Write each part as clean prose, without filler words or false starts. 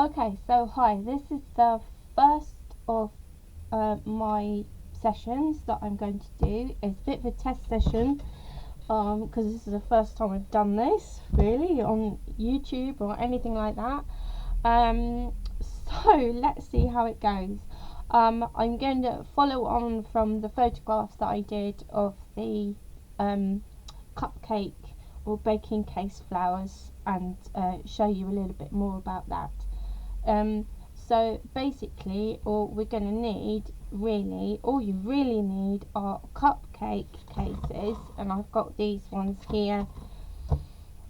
Okay, so hi, this is the first of my sessions that I'm going to do. It's a bit of a test session because this is the first time I've done this really on YouTube or anything like that. So let's see how it goes. I'm going to follow on from the photographs that I did of the cupcake or baking case flowers and show you a little bit more about that. So basically all we're going to need all you really need are cupcake cases, and I've got these ones here.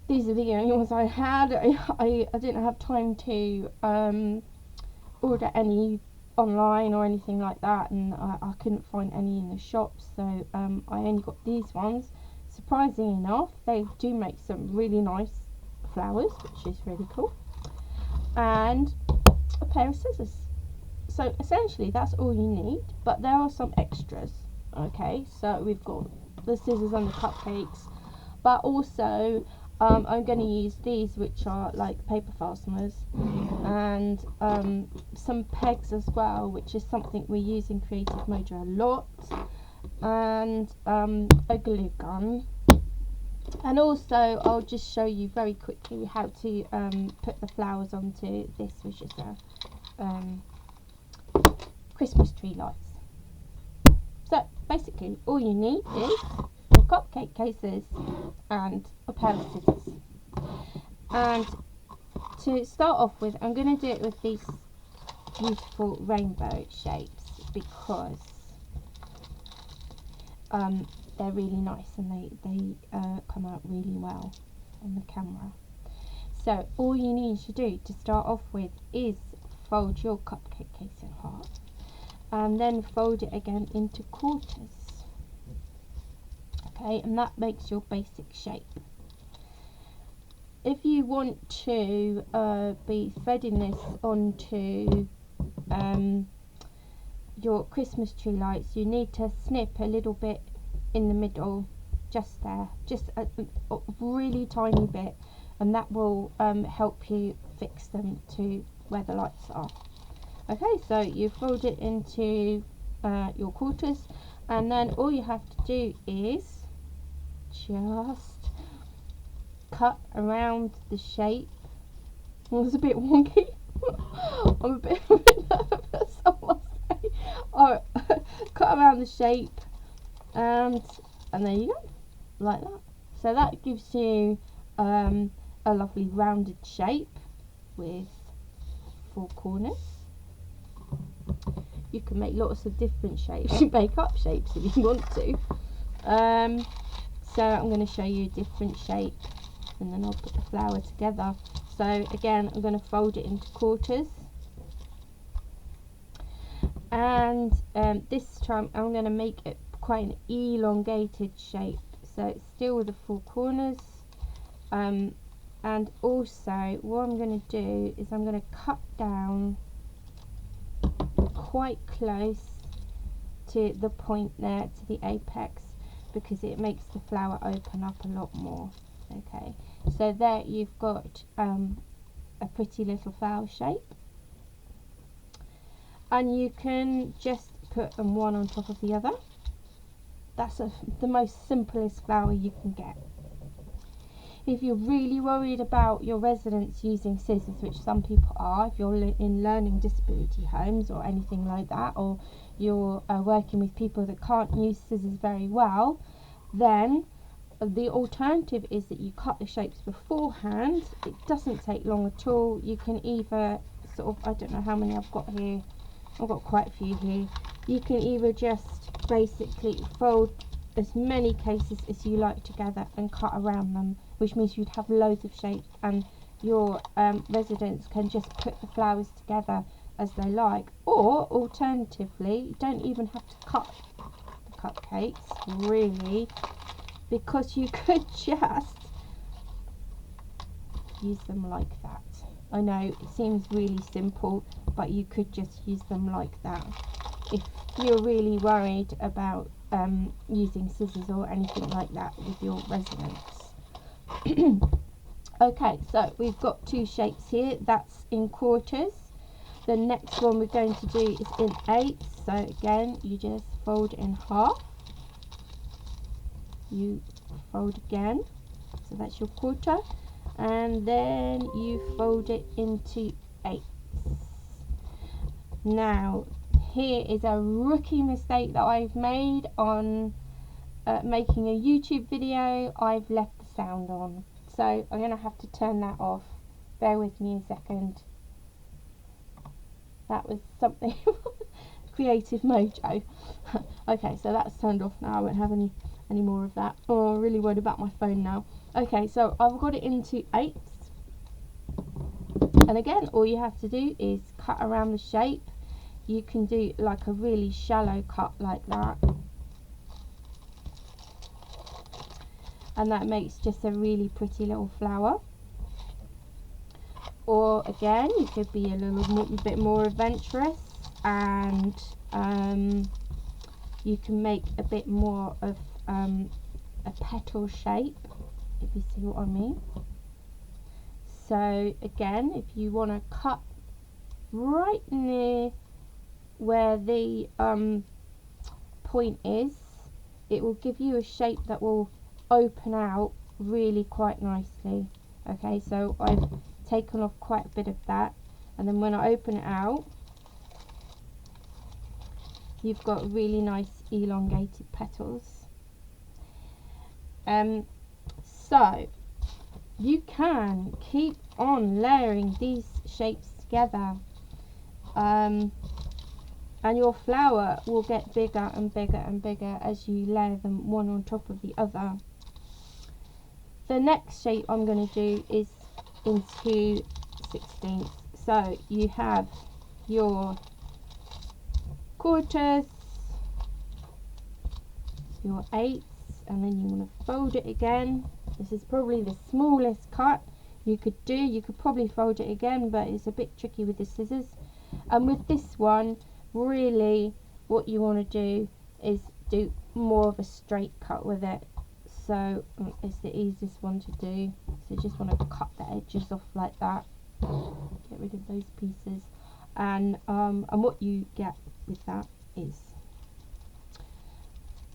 These are the only ones I had. I didn't have time to order any online or anything like that, and I couldn't find any in the shops, so I only got these ones. Surprisingly enough, they do make some really nice flowers, which is really cool, and a pair of scissors. So essentially that's all you need, but there are some extras. Okay, so we've got the scissors and the cupcakes, but also I'm going to use these, which are like paper fasteners, and some pegs as well, which is something we use in Creative Mojo a lot, and a glue gun. And also I'll just show you very quickly how to put the flowers onto this, which is a Christmas tree lights. So basically all you need is your cupcake cases and a pair of scissors. And to start off with, I'm going to do it with these beautiful rainbow shapes because they're really nice and they come out really well on the camera. So all you need to do to start off with is fold your cupcake case in half and then fold it again into quarters. Okay, and that makes your basic shape. If you want to be threading this onto your Christmas tree lights, you need to snip a little bit in the middle, just there, just a really tiny bit, and that will help you fix them to where the lights are. Okay, so you fold it into your quarters, and then all you have to do is just cut around the shape. It was a bit wonky. I'm a bit nervous, I must say. Cut around the shape, and there you go, like that. So that gives you a lovely rounded shape with 4 corners. You can make lots of different shapes. You make up shapes if you want to. So I'm going to show you a different shape, and then I'll put the flower together. So again, I'm going to fold it into quarters, and this time I'm going to make it quite an elongated shape, so it's still with the 4 corners. And also what I'm going to do is I'm going to cut down quite close to the point there, to the apex, because it makes the flower open up a lot more. Okay, so there you've got a pretty little flower shape, and you can just put them one on top of the other. That's the most simplest flower you can get. If you're really worried about your residents using scissors, which some people are, if you're in learning disability homes or anything like that, or you're working with people that can't use scissors very well, then the alternative is that you cut the shapes beforehand. It doesn't take long at all. You can either sort of, I don't know how many I've got here, I've got quite a few here. You can either just basically fold as many cases as you like together and cut around them, which means you'd have loads of shapes, and your residents can just put the flowers together as they like. Or alternatively, you don't even have to cut the cupcakes really, because you could just use them like that. I know it seems really simple, but you could just use them like that if you're really worried about using scissors or anything like that with your residents. Okay, so we've got two shapes here. That's in quarters. The next one we're going to do is in eighths. So again, you just fold in half. You fold again. So that's your quarter. And then you fold it into eighths. Now, here is a rookie mistake that I've made on making a YouTube video. I've left the sound on. So I'm going to have to turn that off. Bear with me a second. That was something creative mojo. Okay, so that's turned off now. I won't have any more of that. Oh, I'm really worried about my phone now. Okay, so I've got it into eighths. And again, all you have to do is cut around the shape. You can do like a really shallow cut like that. And that makes just a really pretty little flower. Or again, you could be a little bit more adventurous and you can make a bit more of a petal shape, if you see what I mean. So again, if you want to cut right near where the point is, it will give you a shape that will open out really quite nicely. Okay, so I've taken off quite a bit of that, and then when I open it out, you've got really nice elongated petals. So you can keep on layering these shapes together, and your flower will get bigger and bigger and bigger as you layer them one on top of the other. The next shape I'm going to do is into 16ths. So you have your quarters, your eighths, and then you want to fold it again. This is probably the smallest cut you could do. You could probably fold it again, but it's a bit tricky with the scissors. And with this one, really what you want to do is do more of a straight cut with it. So it's the easiest one to do. So you just want to cut the edges off like that. Get rid of those pieces, and what you get with that is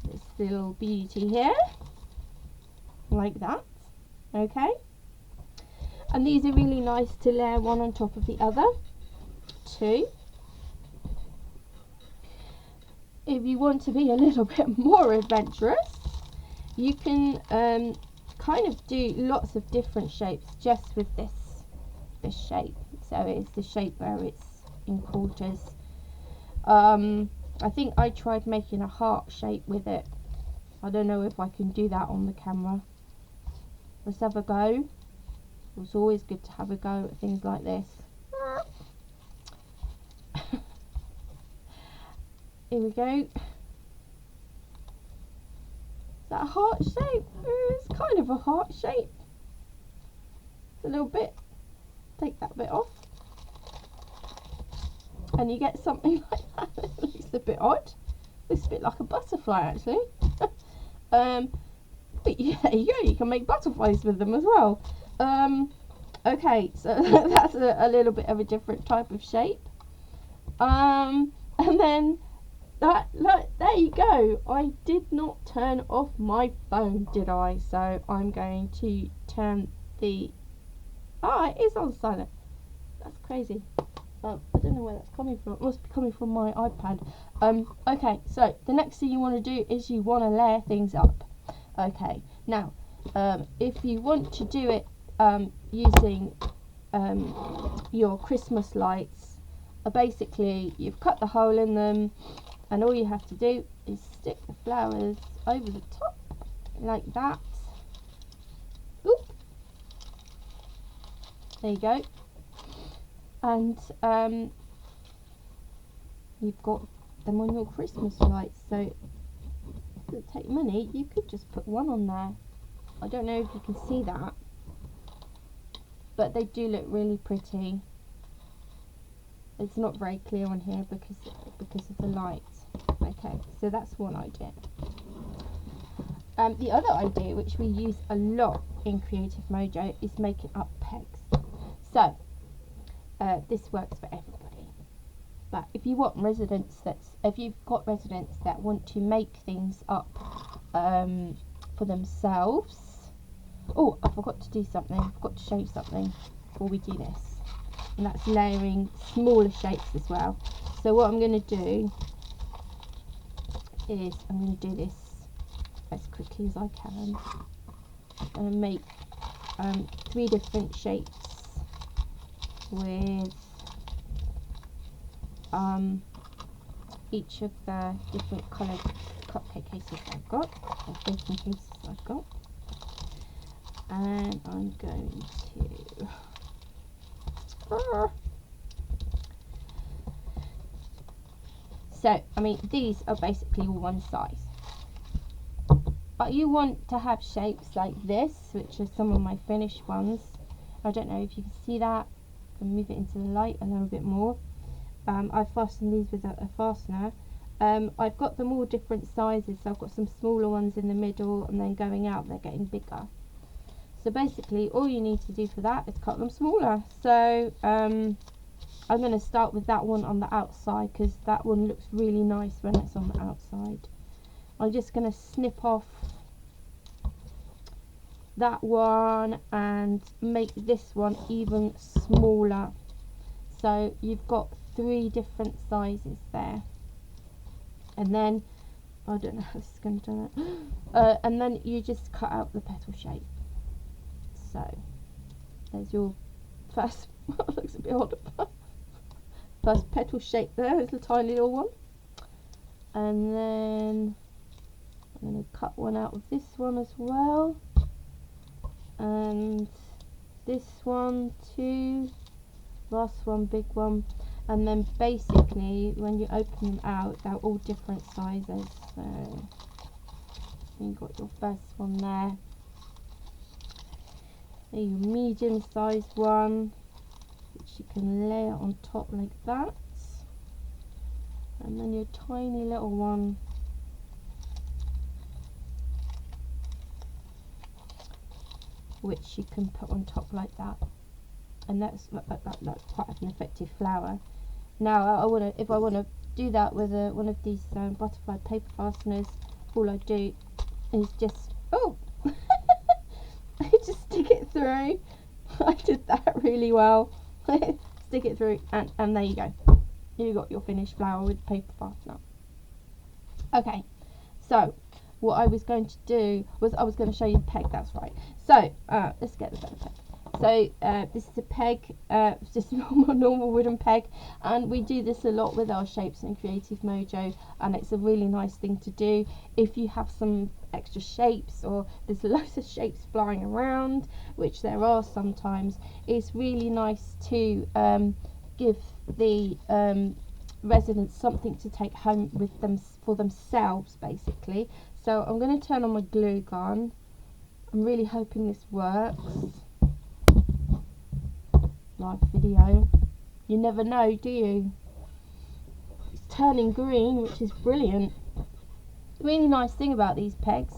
this little beauty here, like that. Okay, and these are really nice to layer one on top of the other too. If you want to be a little bit more adventurous, you can kind of do lots of different shapes just with this shape. So it's the shape where it's in quarters. I think I tried making a heart shape with it. I don't know if I can do that on the camera. Let's have a go. It's always good to have a go at things like this. Here we go. Is that a heart shape? It's kind of a heart shape. A little bit. Take that bit off. And you get something like that. It looks a bit odd. Looks a bit like a butterfly actually. But yeah, there you go. You can make butterflies with them as well. Okay, so that's a little bit of a different type of shape. And then there you go. I did not turn off my phone, did I? So I'm going to turn the... it is on silent. That's crazy. I don't know where that's coming from. It must be coming from my iPad. Okay, so the next thing you want to do is you want to layer things up. Okay, now if you want to do it using your Christmas lights, basically you've cut the hole in them, and all you have to do is stick the flowers over the top like that. Oop. There you go. And you've got them on your Christmas lights. So if it doesn't take money, you could just put one on there. I don't know if you can see that, but they do look really pretty. It's not very clear on here because of the light. Okay, so that's one idea. The other idea, which we use a lot in Creative Mojo is making up pegs. So this works for everybody. But if you've got residents that want to make things up for themselves. Oh, I forgot to do something. I forgot to show you something before we do this. And that's layering smaller shapes as well. So what I'm going to do is I'm going to do this as quickly as I can. I'm going to make 3 different shapes with each of the different coloured cupcake cases I've got, or baking cases I've got. And I'm going to so I mean these are basically all one size, but you want to have shapes like this, which are some of my finished ones. I don't know if you can see that. I can move it into the light a little bit more. I've fastened these with a fastener. I've got them all different sizes, so I've got some smaller ones in the middle, and then going out they're getting bigger. So basically all you need to do for that is cut them smaller. So I'm going to start with that one on the outside, because that one looks really nice when it's on the outside. I'm just going to snip off that one and make this one even smaller. So you've got 3 different sizes there. And then, I don't know how this is going to turn out. And then you just cut out the petal shape. So there's your first, looks a bit odd, first petal shape there, it's a tiny little one. And then I'm going to cut one out of this one as well, and this one too, last one, big one. And then basically when you open them out, they're all different sizes. So you've got your first one there, your medium sized one, which you can layer on top like that, and then your tiny little one, which you can put on top like that, and that's quite an effective flower. Now if I want to do that with one of these butterfly paper fasteners, all I do is just I just stick it through. I did that really well. Stick it through, and there you go. You got your finished flower with paper fastener. Okay, so what I was going to do was I was going to show you the peg. That's right. So let's get the better peg. So this is a peg, it's just a normal wooden peg, and we do this a lot with our shapes in Creative Mojo, and it's a really nice thing to do if you have some extra shapes, or there's loads of shapes flying around, which there are sometimes. It's really nice to give the residents something to take home with them for themselves, basically. So I'm going to turn on my glue gun. I'm really hoping this works. Live video, you never know, do you? It's turning green, which is brilliant. The really nice thing about these pegs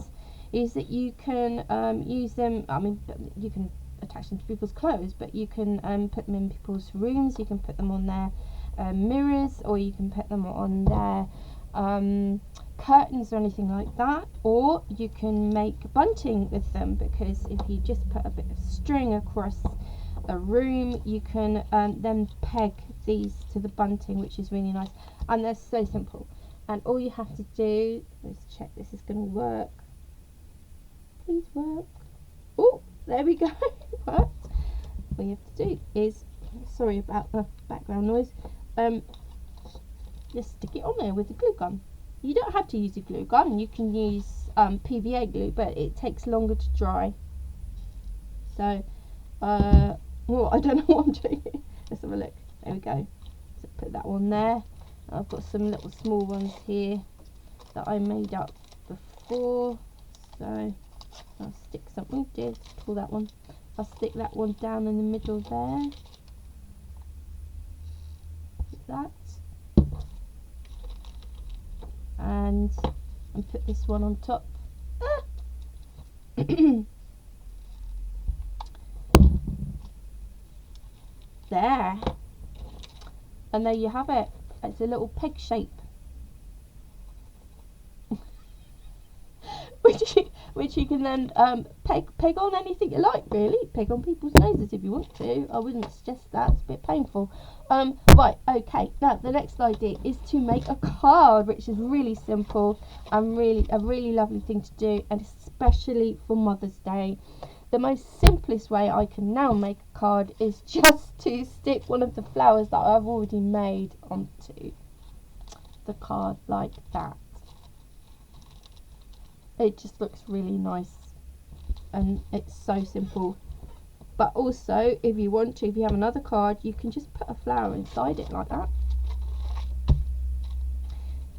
is that you can use them, I mean you can attach them to people's clothes, but you can put them in people's rooms, you can put them on their mirrors, or you can put them on their curtains or anything like that, or you can make bunting with them, because if you just put a bit of string across a room, you can then peg these to the bunting, which is really nice, and they're so simple. And all you have to do, let's check this is going to work. Please work. Oh, there we go. Worked. All you have to do is, sorry about the background noise, just stick it on there with the glue gun. You don't have to use a glue gun, you can use PVA glue, but it takes longer to dry. So well, I don't know what I'm doing. Let's have a look. There we go. So put that one there. I've got some little small ones here that I made up before. So I'll stick something. Just pull that one. I'll stick that one down in the middle there. Like that. And put this one on top. there. And there you have it. It's a little peg shape. which you can then peg on anything you like, really. Peg on people's noses if you want to. I wouldn't suggest that, it's a bit painful. Right, okay, now the next idea is to make a card, which is really simple and a really lovely thing to do, and especially for Mother's Day. The most simplest way I can now make a card is just to stick one of the flowers that I've already made onto the card like that. It just looks really nice and it's so simple. But also, if you want to, if you have another card, you can just put a flower inside it like that.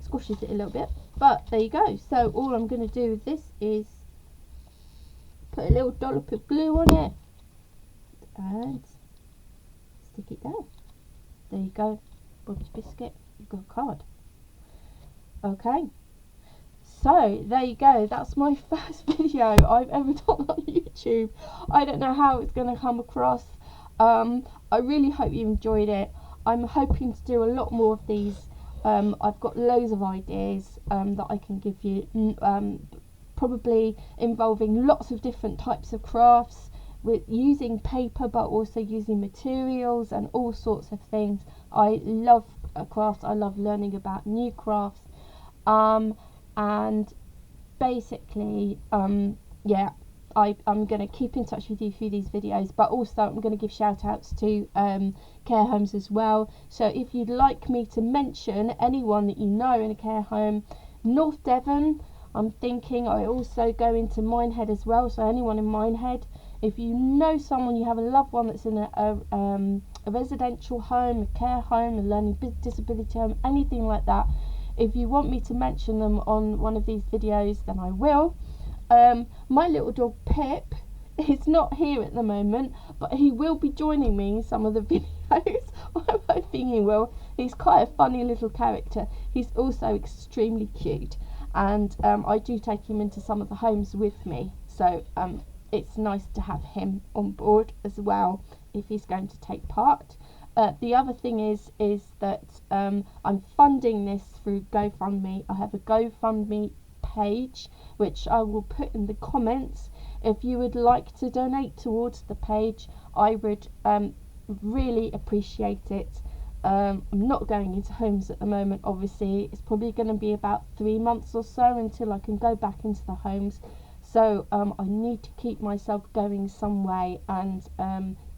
Squashes it a little bit, but there you go. So all I'm going to do with this is put a little dollop of glue on it and stick it down. There you go, Bob's biscuit, you've got a card. Okay, so there you go, that's my first video I've ever done on YouTube. I don't know how it's going to come across. I really hope you enjoyed it. I'm hoping to do a lot more of these. I've got loads of ideas that I can give you, probably involving lots of different types of crafts, with using paper but also using materials and all sorts of things. I love crafts, I love learning about new crafts, and basically yeah, I'm going to keep in touch with you through these videos, but also I'm going to give shout outs to care homes as well. So if you'd like me to mention anyone that you know in a care home, North Devon, I'm thinking. I also go into Minehead as well, so anyone in Minehead, if you know someone, you have a loved one that's in a residential home, a care home, a learning disability home, anything like that, if you want me to mention them on one of these videos, then I will. My little dog Pip is not here at the moment, but he will be joining me in some of the videos. I'm hoping he will. He's quite a funny little character. He's also extremely cute, and I do take him into some of the homes with me, so it's nice to have him on board as well if he's going to take part. The other thing is that I'm funding this through GoFundMe. I have a GoFundMe page which I will put in the comments. If you would like to donate towards the page, I would really appreciate it. I'm not going into homes at the moment, obviously. It's probably going to be about 3 months or so until I can go back into the homes, so I need to keep myself going some way, and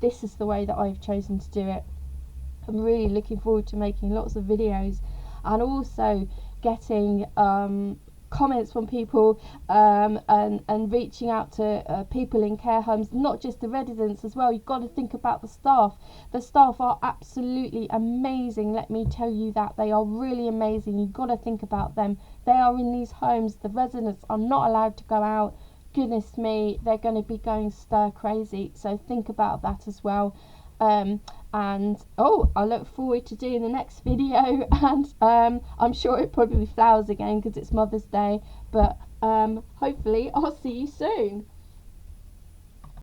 this is the way that I've chosen to do it. I'm really looking forward to making lots of videos and also getting comments from people and reaching out to people in care homes, not just the residents as well. You've got to think about the staff. The staff are absolutely amazing, let me tell you that. They are really amazing. You've got to think about them. They are in these homes. The residents are not allowed to go out. Goodness me, they're going to be going stir crazy, so think about that as well. And I look forward to doing the next video, and I'm sure it probably be flowers again because it's Mother's Day, but hopefully I'll see you soon.